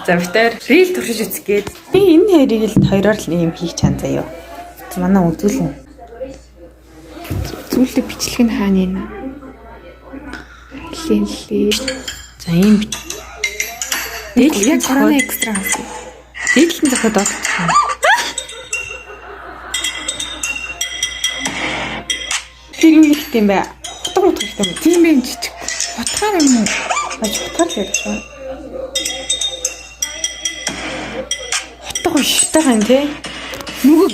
За битээр рил туршиж үзэх гээд. Би энэ хоёрыг л хоёроор л юм хийх чан заяа. Манай үзүүлэн. Зүйлээ бичлэг нь хаана юм? Лээ. За ийм дээдлэн яг корона экстра хасан. дээдлэн зохиод доо. Тэр юм ихтэй юм бай. Утга ихтэй юм. Тийм байх жижиг. Утгаар юм уу? Утгаар л ярьж байна. Утга уштай гэн тий. Нүг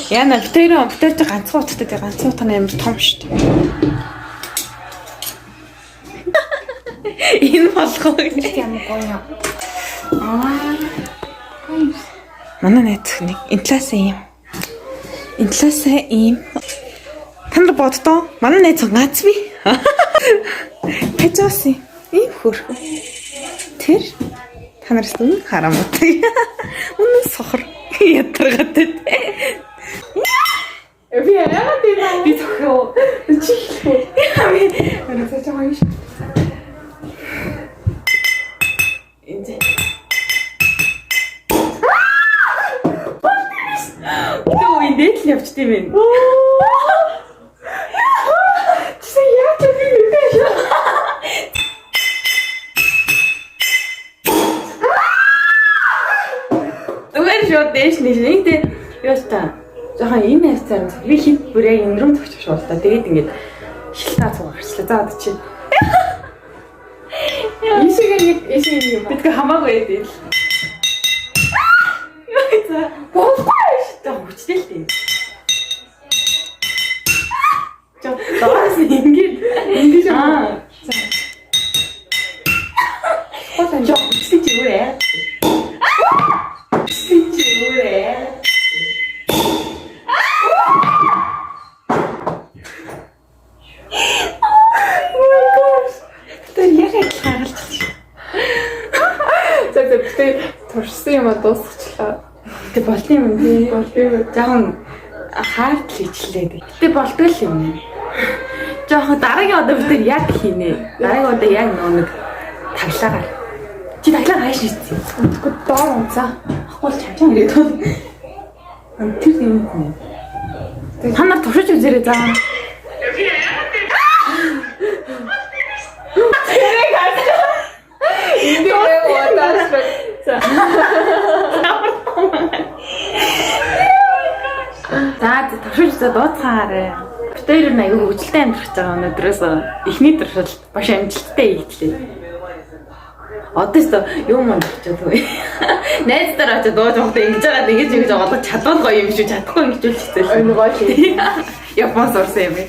яна битээр ганцхан утгатай тий ганцхан утга амар том шүү дээ. Энэ болгоо ямар гоё. Манай найз нэг инфляцийн юм. Танд боддоо манай найз гац би. Пэжос ийм хөр. Тэр та нараас үнэн харамтай. Үнэн сохор ятаргатай. Би яагаад тийм би тохио. Чихлээ. Яа, цаа чамаа иш. Инде. Тоо инде л явж тийм ээ. Чи яа ч би мэдээж. Зүгээр шууд дэш нэг яста. Жохон энэ ястаар би хит бүр яг энэ рүү төгч шуултаа. Тэгээд ингээд шилтаа цуг гарчлаа. За одоо чи. Ишиг юм. Бид хамаагүй ээ. Яа. Бохгүй шүү. Хүчтэй л тийм. Даас ингэж аа. Хоолой жоо хүчтэй ч юу ээ. Турсан юм дуусчихлаа. Гэтэ болт юм тий. Жохон хаард л ичлээ. Гэтэ болтгол юм. Жохон дараагийн удаа бид яг хийнэ. Дараагийн удаа яг нэг таглаагаар. Чи таглаа хааш хийсэн. Тэгэхгүй доор унцаа. Ахгүй чамчаа ирээд тул. Тэр юм. Та нар туршиж үзээрэй заа. Энд яг удаас За туршиж за дууцгаарай. Тэр нь аягүй хөвгөлтэй амьдрах гэж байгаа өнөөдрөөс эхний туршилт баш амжилттай хийгдлээ. Одоо ч юм болчиход үгүй. Найзтайгаа ч дууж байгаа ингэж байгаа ингэж байгаа чадвал гоё юм шүү чадахгүй ингэж үлчтэй. Ой гоё тийм. Япон сурсан юм бэ.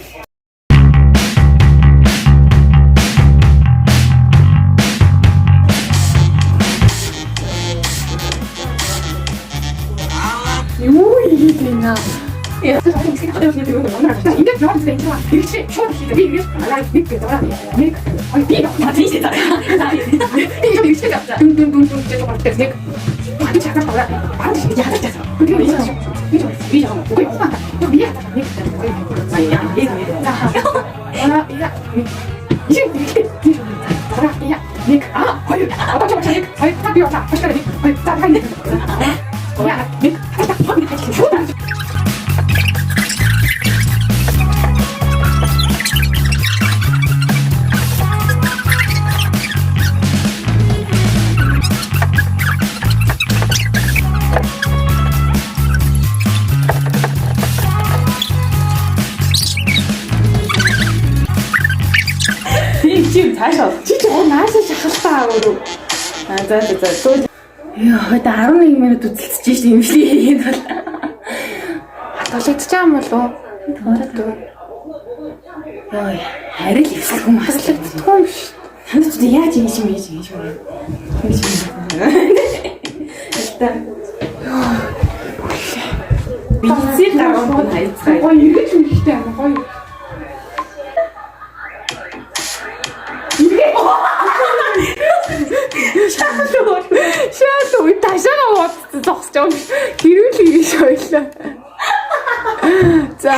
Юу ийм наа. Я тут хотел сказать, что я не знаю, что это жёлтый цвет. Видишь, что ты видишь? Она видит, да. Ник. Ой, видишь, смотрите, да. Видишь, видишь, да. Дум, что-то вот снег. А ты чакра пора. А ты я так сейчас. Видишь. Ой, смотри. Ну, я так ник. Ой, я. Да. Я. Видишь. Да, я. Ник. А, ой, а потом ник. Ой, так бьёт. Пошли, ник. Ой, так, ник. Я, ник. Так, вот, ник. Что там? Цаашаа. Чи наашаа шахалтаа өөрөө. За. Яа, хойд 11 минут үзэлцэж шүү дээ юм шиг бол. Хатгалагдчих юм болов уу? Яа, харин л их юм Хатгалагдчих юм шүү. Ханаа ч яаж ингэж юм. Та. Бицээ дараад хайцгаа. Ой, иргэж үлдээ юм гоё. Шаад уу ташаага уутсан зогсож байгаа юм. Хэрүүл ийш ойлаа. За.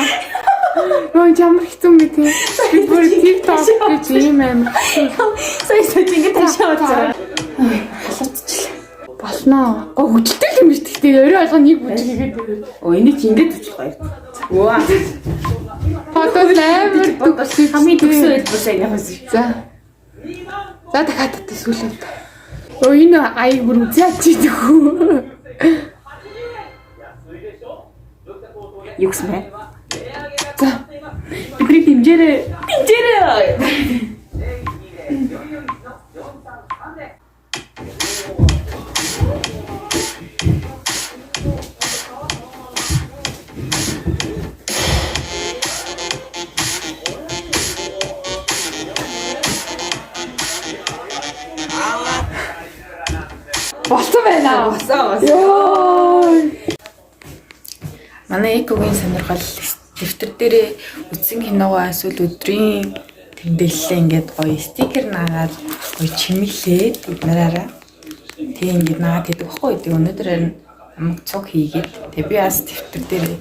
Ой, ямар хэцүү бэ тийм. Би бүр TikTok гэж ийм амар. Сая ингэж ташаа уутсан. Халуутчлаа. Болно. Хөгжилтэй юм биш гэхдээ өөрөө алга нэг бүжиг хийгээд. Оо энийг чи ингэж үзчих гоё. Ваа. Фото амар бодож хамгийн төгсөө байд бас яг юм. За. За дахиад татсан сүүлээ. Оо энэ аяг бүр үзээч идэггүй. Юу гэсэн бэ? За. Бидний дэмжээрээ. Болсон байна. Ёо. Манай экогийн сонирхол дэвтэр дээрээ үзсэн киногоо эсвэл өдрийн тэмдэглэлээ ингээд гоё стикер наагаад гоё чимэглээд бид нараараа тэг ингээд наагаад гэдэг баггүй. Тэг өнөөдөр харин амг цуг хийгээд тэг би бас дэвтэр дээрээ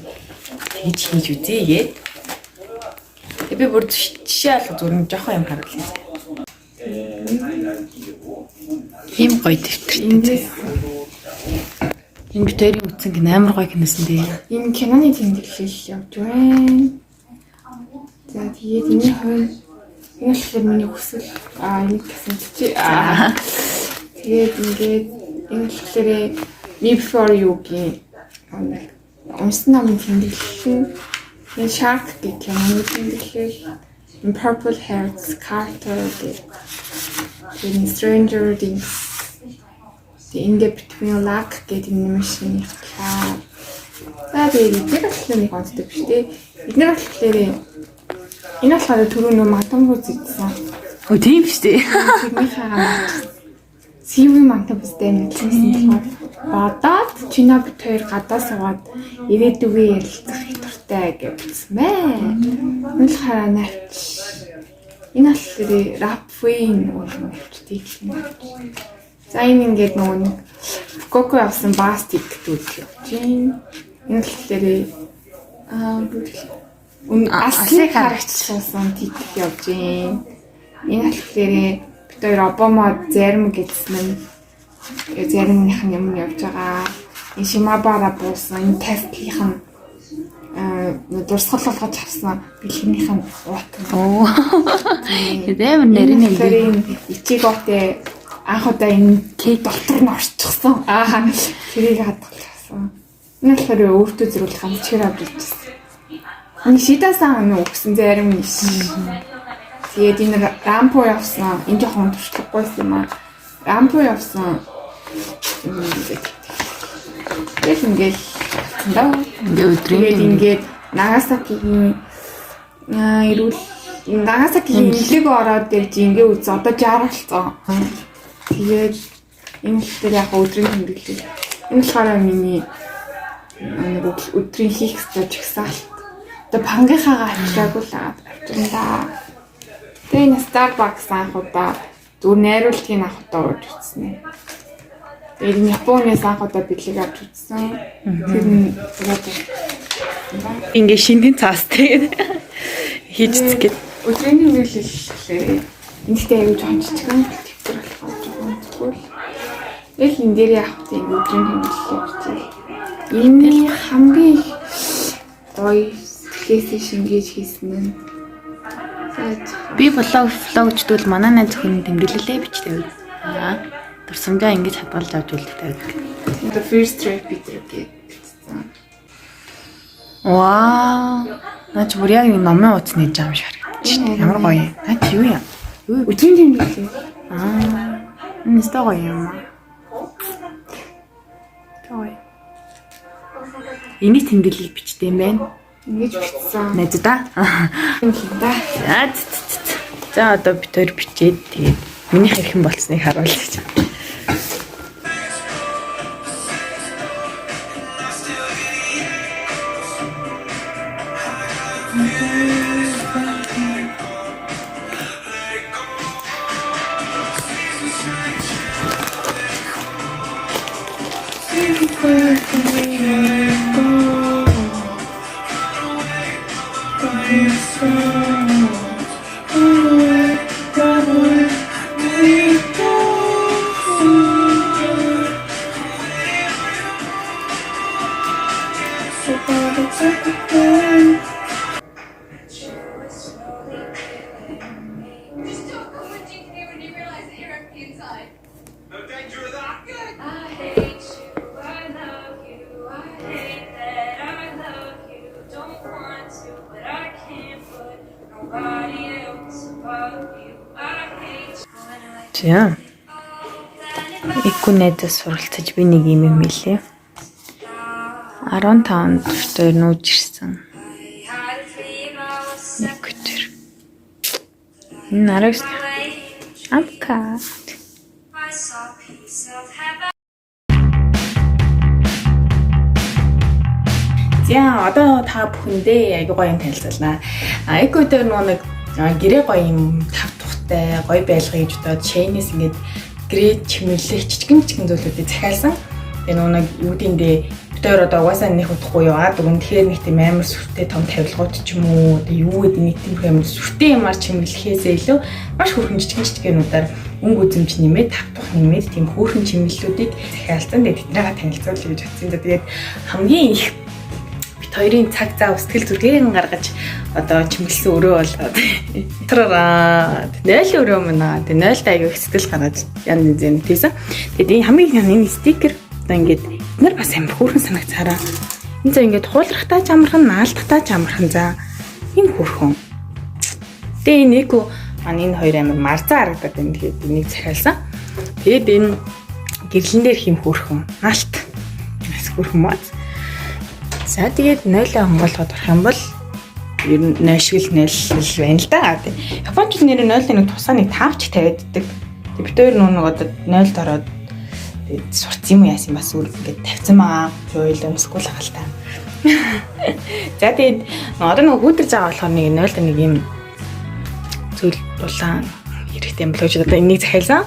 тэгж хийж үзээгээд тэг би бүр жишээ алга зүгээр жоохон юм харуулсан. Ийм гоё дэвтэр энэ битэрийн үтсэн гин амар гоё киносэн дээ. Энэ киноны тэмдэглэл явж байна. За тэгээд энэ хоёр энэ болохоор миний хүсэл энэ гэсэн чи тэгээд ингээд энэ болохоор Me Before You-гийн унсан намын тэмдэглэл энэ Shark гэх киноны тэмдэглэл Purple Hearts Carter гэх энэ Stranger Things In the Between Luck гэдэг анимашны хаа. За тэгээд эдгээр болохоор нэг онцтой биш дээ. Эдгээр болохоор энэ болохоор түрүү нөө мантамгууд зүйдсэн. Өө тийм биш дээ. Тэрний хаа CV мантамгуудтай нэрлсэн болохоор бодоод чинаа бит хоёр гадаа суугаад ирээдүгөө ярилцах их дуртай гэж бичсэн байна. Энэ болохоор навч. Энэ болохоор Rapwin гэж тийм. За энэ ингээд нөгөө нэг Коко авсан бастик гэдэг явж байна. Энэ болохоор асli харагдсан тик явж байна. Энэ болохоор бид хоёр Обама зарим гэсэн нь заримных нь юм явж байгаа. Энэ Шимабара буусан энэ тестлийнх нь дурсгал болгож авсан бэлгнийх нь уут. Оо. Эдгээр нэрний ичиготэй анх удаа энэ кейк доктор нь орчихсон. Тэрийг хадгалсан. Энэ болохоор өөртөө зөвлөх амчээр авч ирсэн. Энэ шидасан өгсөн зарим биш. Тэгээд энэ рампо явсан. Энэ жоохон туршлагагүйсэн юм аа. Рампо явсан. Тэгээд ингээд даа. Тэгээд ингээд Нагасакигийн ирүүл Нагасакигийн нэлээгөө ороод ирж ингээд үз одоо 60 болсон. Тэгээд энэ хэлээр яг өдрийн тэмдэглэл. Энэ болохоор миний нэг өдрийн хийх ёстой жагсаалт. Одоо пангийнхаагаа авчираагүй л авчирна. Тэгээ энэ Starbucks анх удаа зүгээр найруултыг анх удаа урьж үзсэн. Тэгээд энэ Японоос анх удаа бэлэг авч үзсэн. Тэр нь ингээ шинийн цаас тэгээд хийж үзэх гээд өдрийн тэмдэглэл гэхлээр энэтэй аягүй жоохон жижигэн төвтөр болох. Эл энэ дээр явах тийм өдрийн тэмдэглэл явуулчих. Энэ хамгийн гоё сэтгэлээс шингээж хийсэн нь. Би влогчдул манай найз зөвхөн тэмдэглэлээ бичдэг. Дурсамжаа ингэж хадгалж авч үлддэг. The first repeat гэсэн. Вау. Наач бүр яг нэг номын утасны жам шиг харагдчих. Ямар гоё. Наач юу юм? Өдрийн тэмдэглэл. Энэ сте гоё юм. Той. Энийг тэмдэглэл бичдэг юм байна. Ингэж бичсэн. Найзаа. юм да. За одоо бид төр бичээд тэгээд миний хэрхэн болцсныг харуулж. За. Икүнэдээс суралцаж би нэг юм хэлээ. 15 өдөр нүүж ирсэн. Нэг өдөр. Нарагс. Амка. За одоо та бүхэндээ аягүй гоё юм танилцуулнаа. Эквадор нэг гэрээ гоё юм тав тухтай гоё байлгая гэж бодоод Chinese ингээд гэрээ чимэрлэх жижигэн зүйлүүдийг захиалсан. Тэгээ нэг юу гэндээ битээр одоо угаасаа нэх удахгүй яваад өгөн тэгэхээр нэг тийм амар сүртэй том тавилгууд ч юм уу тэгээ юу гэдэг нэг тийм амар сүртэй юмар чимэрлэхээсээ илүү маш хөрхөн жижигэнүүдээр өнгө үзэмж нэмээд тав тух нэмээд тийм хөөрхөн чимэрлэлүүдийг захиалсан. Тэгээ тэднийгээ танилцуулъя гэж бодсон. Тэгээд хамгийн их хоёрын цаг зав сэтгэл зүрхийг гаргаж одоо чимэлсэн өрөө болоод тараа 0 өрөө мөн тэ 0-д аягүй их сэтгэл гаргаж янз янз тийсэн. Тэгээд энэ хамгийн энэ стикер одоо ингээд эдгээр бас амар хөөрхөн санагцаараа энэ зэ ингээд хуулрахтаа ч амархан наалдахтаа ч амархан за энэ хөөрхөн. Тэгээд энэ эко маань энэ хоёр амар марзаа харагдаад байна. Тэгээд энийг захиалсан. Тэгээд энэ гэрлэн дээр хэм хөөрхөн наалт бас хөөрхөн маа. За тэгээд 0-аа хонголгоод орох юм бол ер нь 0 шиг л нэлэл байна л да. Японууд нэр 0-ыг нэг тусаа нэг 5 ч тавиаддаг. Тэгээд бид хоёр нэг одоо 0-д ороод сурц юм яасан бас үр ингээд тавьсан маа. Жойл өмсгөл хаал та. За тэгээд одоо нэг хүүтэр заа болохоор нэг 0-д нэг юм зүйл дулаан хэрэгтэй юм болоо ч одоо энийг захиалсан.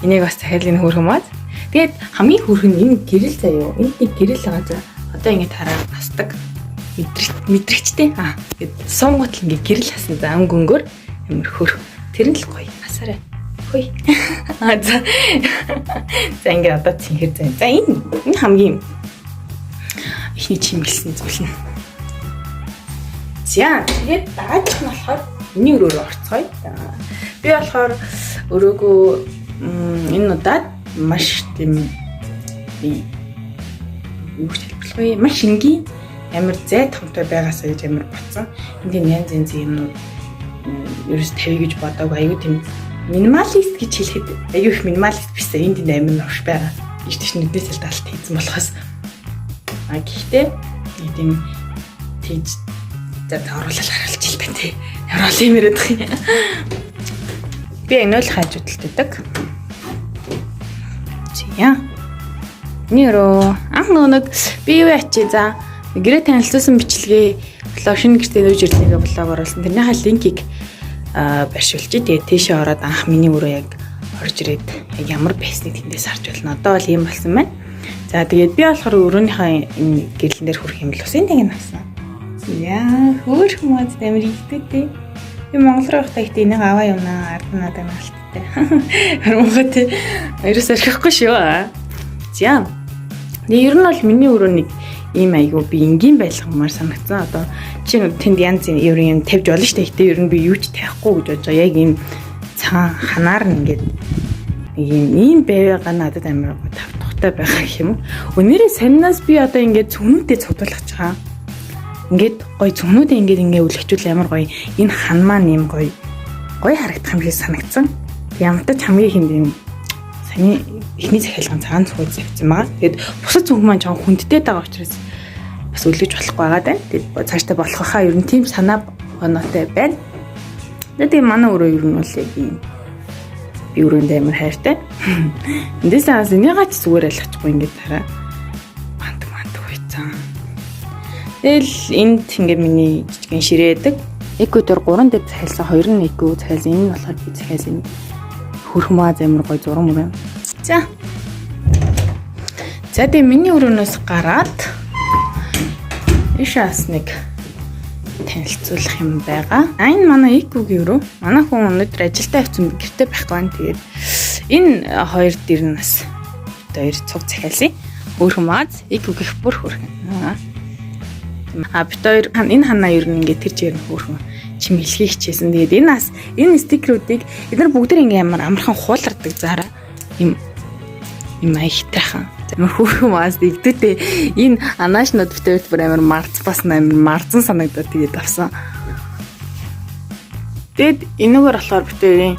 Энийг бас захиалын хөөрхөн маа. Тэгээд хамгийн хөөрхөн энэ гэрэл заяа. Энд нэг гэрэл байгаа заа. Одоо ингэ тараа насдаг мэдрэгчтэй. Тэгээд сонготл ингэ гэрэл хасан за өнгөнгөөр амар хөр. Тэр нь л гоё. Асаарай. Хөөе. За ингэ одоо цэнхэр зай. За энэ хамгийн ихний чимгэлсэн зүйл нь. За тэгээд дааж нь болохоор миний өрөөр орцгоё. Би болохоор өрөөгөө энэ удаад маш тийм юу хэлбэлгүй маш энгийн амар зай томтой байгаасаа гэж амар батсан. Энд янз янз юмнууд ерөөс тавь гэж бодоагүй аюу тийм минималист гэж хэлэхэд аюу их минималист бисээ энд амар новш байгаа. Иш нүднээс л далт хийсэн болохоос гэхдээ тийм тийж за оруулал харуулж ил байна тий. Ямар ол юм яриад байгаа юм. Би энэ л хажуудалдаг. Зя Нэрөө анх би юу ячи за гэрээ танилцуулсан бичлэгээ блог шинэ гэртээ нүүж ирлээ блог оруулсан. Тэрнийхээ линкийг барьшуулчих. Тэгээд тийшээ ороод анх миний өрөө яг орж ирээд яг ямар байсныг тэндээс харж байна. Одоо бол ийм болсон байна. За тэгээд би болохоор өрөөнийхөө энэ гэрлэн дээр хүрэх юм л ус энэ тийг авсан. Яа хөөх мод тамир ихтэй. Би Монгол руу явахдаа ихтэй энийг аваа юмнаа ард надад наалттай. Хармагт ерөөс орхихгүй шүү. За ер нь бол миний өрөө нэг ийм айгуу би энгийн байлгамаар санагдсан. Одоо чинь тэнд янз юм тавьж болно шүү дээ. Гэтэ ер нь би юу ч тавихгүй гэж бодож байгаа. Яг ийм цаан ханаар нь ингээд ийм байваа надад амар тав тухтай байгаа юм. Өнөөдөр саннаас би одоо ингээд цүнүүдээ цуглуулах чаа. Ингээд гоё цүнүүдээ ингээд үлгчүүл амар гоё. Энэ хан маань ийм гоё харагдах юм шиг санагдсан. Ямтаж хамгийн хинд юм саяны эхний захиалгын цагаан цугуй завьсан байгаа. Тэгээд бусад цүнх маань жоохон хүндтэй байгаа учраас бас өлгөж болохгүй байгаа даа. Тэгээд цаашдаа болох хаа ер нь тийм санаа оноотой байна. Тэгээд манай өрөө ер нь бол яг юм би өрөөндөө амар хайртай. Эндээс бас энийгээ ч зүгээр ойлгохгүй ингээд тараа. Мандаг байцсан. Тэгэл энд ингээд миний жижигэн ширээдэг. Эквадор 3 дээр захиалсан 2 нь эко захиалсан. Энэ нь болохоор би захиалсан. Хөрхмөө замир гой зураг мөрөө. За. За тэгээ миний өрөөнөөс гараад ишээс нэг танилцуулах юм байгаа. Энэ манай экогийн өрөө. Манай хүн өнөөдөр ажилдаа явсан гэртээ байхгүй байна. Тэгээд энэ хоёр дэр нь бас хоёр цуг захиалсан. Хөрхмөө эко гих бүр хөрхөн. Бид хоёр энэ ханаа ер нь ингээд тэр чигээр нь хөрхөн чим хэлхий хичээсэн. Тэгээд энэ стикерүүдийг эдгээр бүгд ингээ ямар амархан хуулардаг заараа юм аягтайхан. Амар хөөрхөн маас игдүүдээ энэ анаашнууд битүүрт бүр амар марцсан санагдаад тэгээд авсан. Тэгэд энэгээр болохоор битүүрийн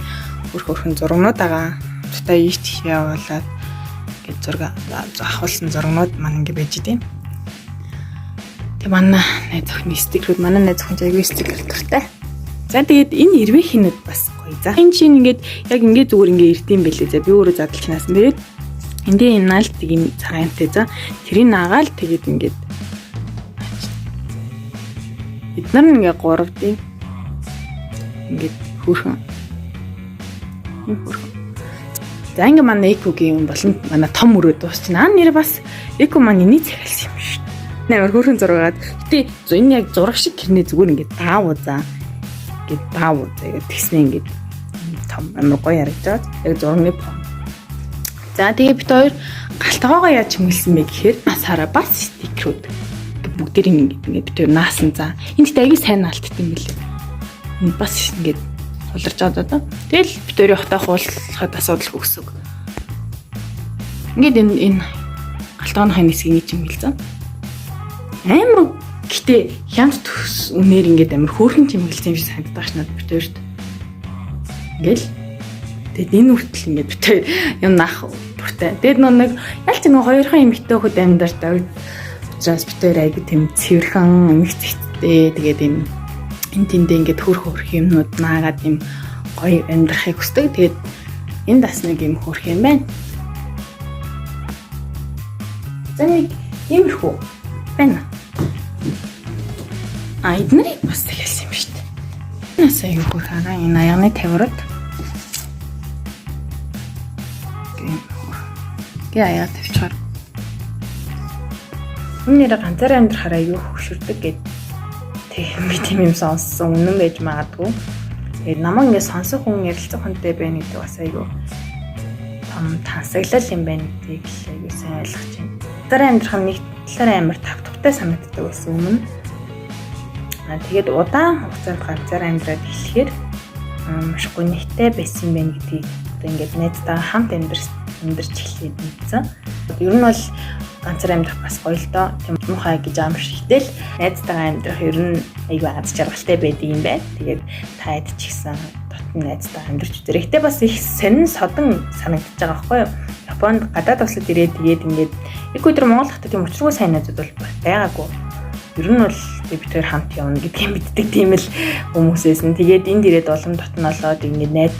хөөрхөн зургнууд байгаа. хамтдаа ийш явуулаад ингээд зураг авахулсан зургнууд маань ингээд байж идэв. Тэг манай найз охины стикерүүд манай найз охин айгүй стикер дуртай. За тэгээд энэ ирвэ хинүүд бас гоё. За энэ чинь ингээд яг ингээд зүгээр ингээд ирдэм байлээ. За би өөрөө задлж наасан. Тэгээд эндээ энэ наалтыг юм цагаантай. За тэрийг наагаал тэгээд ингээд бид нар ингээд 3D ингээд хөрхөн. За ингээд манай экогийн юм болон манай том өрөө дуусчихна. Нэр бас эко маань энийг захиалсан юм шүү. Нээр хөрхөн зургаад. Гэтэ энэ яг зураг шиг гэрнээ зүгээр ингээд даавуу за. Ингээд даавуу за ингээд тэгснэ ингээд том амар гоё харагдаад яг зургийн фон. За тэгээ бид хоёр галтгоогоо яаж хэмгэлсэн бэ гэхээр насаараа бас стикерүүд бүгдэрийн ингээд бид хоёр наасан за. Энд дэги сайн наалтт юм билээ. Энд бас ингээд хуларч байгаа даа. Тэгэл бид хоёрын хотоо хуулахад асуудал өгсөг. Ингээд энэ галтгооны хэсгийг нэг юм хэлсэн. Амар гэтээ хямд төс үнээр ингээд амар хөөрхөн чимгэлсэн юм шиг санагдаж байна бид хоёрт. Ингээл тэгэд энэ үртэл ингээд бид хоёр юм наах бүртэй. Тэгэд нэг ялч нэг хоёрхан эмэгтэй хөхд амьдартай учраас бид хоёр айгүй тийм цэвэрхэн эмэгтэйтэй тэгээд юм энэ тэндээ ингээд хөрх юмнууд наагаад юм гоё амьдрахыг хүсдэг. Тэгээд энэ бас нэг юм хөрх юм байна. За нэг иймэрхүү байна. Эднэрийг бас хэлсэн юм шүү дээ. Насаа юу гэх хараа энэ аяны тавирад. Гээ аяа тавьчихаар. Үнээр ганцаараа амьдрахаараа юу хөшөрдөг гэд тийм юм сонссон үнэн байж магадгүй. Тэгээд намайг ингэ сонсох хүн ярилцах хүнтэй байна гэдэг бас айгүй том тансаглал юм байна гэдгийг айгүй сайн ойлгож байна. Ганцаараа амьдрах нь нэг талаараа амар тавтахтай санагддаг байсан өмнө. Тэгээд удаан хугацаанд ганцаараа амьдраад эхлэхээр маш гонигтай байсан байх гэдгийг ингээд найзтайгаа хамт амьдарч эхлээд мэдсэн. Ер нь бол ганцаараа амьдрах бас гоё л доо. Тийм мухай гэж амаршигтэй л найзтайгаа амьдрах ер нь айгүй аз жаргалтай байдаг юм байна. Тэгээд таад ч ихсэн дотн найзтайгаа амьдарч үзэрэй. Гэтэ бас их сонин содон санагдаж байгаа байхгүй юу? Японд гадаад улсад ирээд тэгээд ингээд их өдөр Монгол хотод тийм учиргүй сайн найзууд бол байгаагүй. Ер нь бол бид хоёр хамт явна гэдгийг мэддэг тийм л хүмүүсээс нь тэгээд энд ирээд улам дотнолоод ингээд найз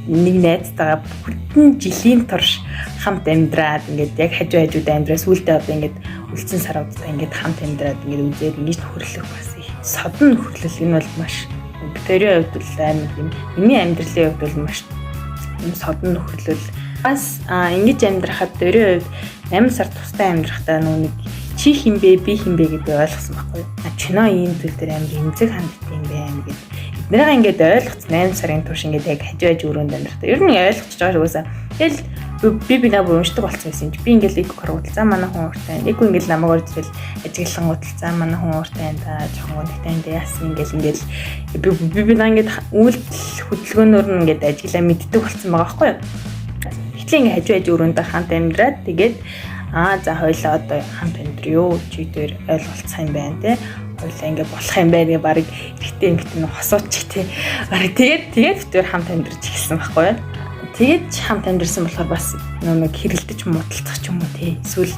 нэг найзтайгаа бүтэн жилийн турш хамт амьдраад ингээд яг хажууд амьдраа сүултээ одоо ингээд үлдсэн саруудтай ингээд хамт амьдраад ингээд үзээд ингэж хөрлөх бас их содон хөрлөл энэ бол маш бид хоёрын хувьд бол амар юм. Миний амьдралын хувьд бол маш юм содон хөрлөл бас ингэж амьдрахад өөрийн хувьд 8 сар тустай амьдрахтаа нэг чи хинбэ би хинбэ гэдэг ойлгосон байхгүй юу? Чиноо ийм зүйл дээр амар эмзэг ханддаг юм байна гэдэг. Эднэрээ ингээд ойлгоц 8 сарын турш ингээд яг хажиж өрөөнд амьдрахтаа ер нь ойлгочих жоо угаасаа. Тэгэл би бинаа уншдаг болсон байсан юм чи. Би ингээд эко харгуул. За манай хүн ууртай. Эко ингээд намайг орж ирэл ажиглан гутал. За манай хүн ууртай энэ та жоохон гонхтой энэ яасан ингээд би бинаа ингээд үйлдэл хөдөлгөөнөөр нь ингээд ажиглаа мэддэг болсон байгаа байхгүй юу? Гэтэл ингээд хажиж өрөөнд хамт амьдраад тэгээд за хоёлаа одоо хамт амьдрё чи дээр ойлголцсон юм байна те хоёлаа ингэ болох юм байна гэ баг эргэтэй эмэгтэй хосооч те баг тэгээд битээр хамт амьдрч эхэлсэн байхгүй юу тэгээд хамт амьдрсан болохоор бас нэг хэрэлдэж муудалцах ч юм уу те эсвэл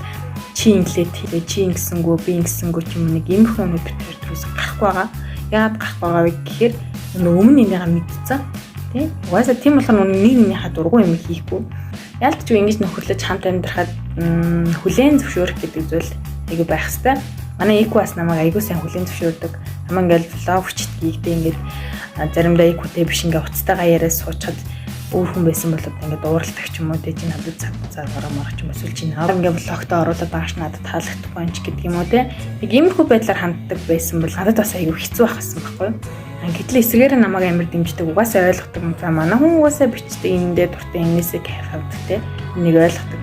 чи инглээд тэгээ чи ингэсэнгүү би ингэсэнгүү ч юм уу нэг иймэрхүү өнөд битээр төрөөс гарахгүй байгаа яагаад гарахгүй байгаа вэ гэхээр өмнө энийгээ мэдчихсэн те угаасаа тийм болохоор нэг нэгнийхээ дургуй юм хийхгүй ялч ингэж нөхөрлөж хамт амьдрахад хүлээн зөвшөөрөх гэдэг зүйл айгүй байх хэвээр. Манай эко бас намайг айгүй сайн хүлээн зөвшөөрдөг. Намайг ингээл влог хүчтэй ингээд заримдаа экотэй биш ингээд уцтайгаа яриа суучаад өөр хүн байсан бол ингээд ууралдаг ч юм уу тэ чи надад цаг гараа ч юм уу эсвэл чи наваа ингээд влогтоо оруулаад багш надад таалагдахгүй юм ч гэдэг юм уу тэ. Нэг иймэрхүү байдлаар ханддаг байсан бол надад бас айгүй хэцүү байхсан байхгүй юу? Гэтэл эсрэгээр намайг амар дэмждэг угаасаа ойлгодог юм. За манай хүн угаасаа бичдэг энэндээ дуртай энэсээ кайфавдаг те. Энийг ойлгодог.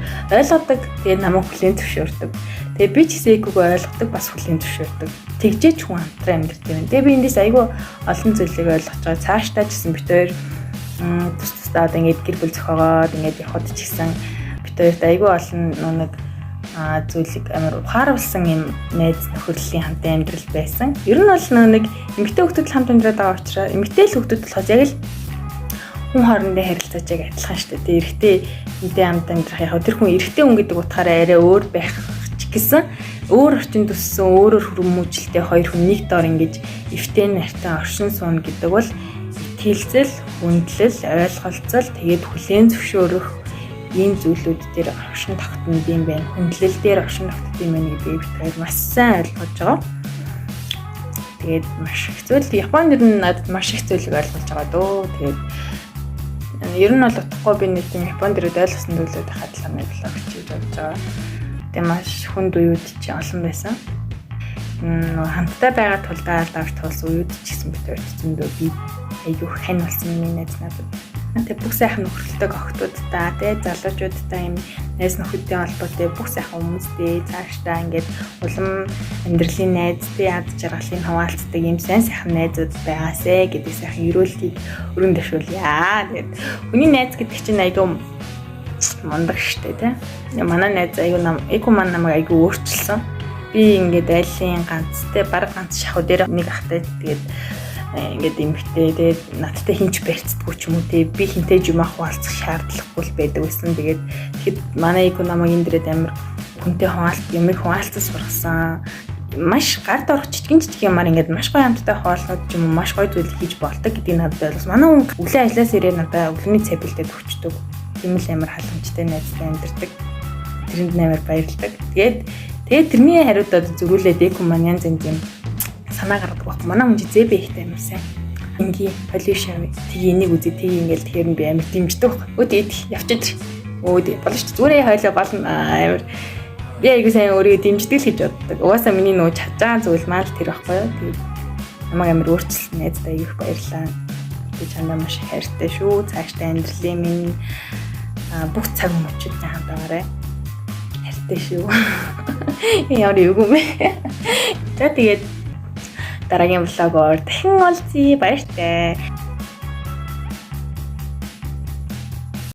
Тэгээд намайг хүлээн зөвшөөрдөг. Тэгээд би ч гэсэн эког ойлгодог бас хүлээн зөвшөөрдөг. Тэгжээч хүн хамтран амьддаг юм. Тэгээд би эндээс айгүй олон зүйлийг ойлгож байгаа. Цаашдаа ч гэсэн бид хоёр тусдаа ингээд гэр бүл зохиогоод ингээд явхад ч гэсэн бид хоёрт айгүй олон нэг зүйлийг амар ухааруулсан юм найз нөхөрлийн хамтын амьдрал байсан. Ер нь бол нэг эмэгтэй хүүхдүүд хамт амьдраад байгаа учраас эмэгтэй л хүүхдүүд болохоос яг л хүн хоорондын харилцаач яг адилхан шүү дээ. Эрэгтэй хүнтэй хамт амьдрах яг тэр хүн эрэгтэй хүн гэдэг утгаараа арай өөр байх ч гэсэн өөр орчинд өссөн өөрөөр хүрэмжлэлтэй хоёр хүн нэг доор ингэж эвтэй нартай оршин сууна гэдэг бол итгэлзэл, хүндлэл, ойлголцол тэгээд хүлээн зөвшөөрөх ийм зүйлүүд дээр оршин тогтно юм байна. Хүндлэл дээр оршин тогтдог юм байна гэдгийг бид маш сайн ойлгож байгаа. Тэгээд маш их зүйл Японд ер нь надад маш их зүйлийг ойлгуулж байгаа дөө. Тэгээд ер нь бол утгагүй би нэг юм Японд ирээд ойлгосон зүйлүүд хадлаа нэг л өгч гэж бодож байгаа. Тэгээд маш хүнд уууд чи олон байсан. Хамтдаа байгаа тул даалдавч тулс уууд ч гэсэн бид хоёр зөндөө би айгүй хань болсон миний найз надад. Тэгээд бүх сайхан нөхөрлөлтөг охтуудтай тэгээд залуучуудтай юм найз нөхөдтэй холбоотой бүх сайхан хүмүүстэй цаашдаа ингээд улам амьдралын найзтай яд жаргалын хуваалцдаг юм сайн сайхан найзууд байгаасэ гэдэг сайхан өрөөлтийг өргөн дэвшүүлье. Тэгээд хүний найз гэдэг чинь айгүй мундаг штэ тий. Манай найз айгүй маань намайг айгүй өөрчилсөн. Би ингээд айлын ганцтай баг ганц шахуу дээр нэг ахтай тэгээд ингээд эмхтэй тэгээд надтай хинч барьцдаггүй ч юм уу те би хинтэй юм хуваалцах шаардлагагүй л байдаг гэсэн. Тэгэхэд манай эко намайг энэ дээрээ амар хүнтэй хуваалцаж сургасан. Маш гард орох жижигэн юмар ингээд маш гоё хамттай хоолнууд ч юм уу маш гоё зүйл хийж болдог гэдгийг надад ойлгосон. Манай хүн өглөө ажиллаас ирээ надад өглөөний цай бэлдээд өгчдөг. Тийм л амар халамжтай найзтай амьдэрдэг. Тэрэнд амар баярлдаг. Тэгээд тэрний хариудад зүрүүлээд эко маань янз янз юм санаа гаргадаг баг. Манай хүн зэбэ ихтэй амар сайн. Ингийн полишав. Тийг энийг үзээ тийг ингээл тэгэхээр би амар дэмждэг баг. Өөд явчих. Өөд болно шүү. Зүрээ хойлоо болно амар. Би айгуу сайн өөрийгөө дэмждэг л гэж боддог. Угаасаа миний нөө чаджаан зүйл маань тэр байхгүй юу. Тэгээд намайг амар өөрчилсөн найздаа их баярлаа. Би чандаа маш их хайртай шүү. Цаашдаа амьдралын минь бүх цаг мөчөдтэй хамт байгаарай. Хайртай шүү. Яа юу юм бэ? За тэгээд дараагийн влогоор дахин олзъя. Баяртай.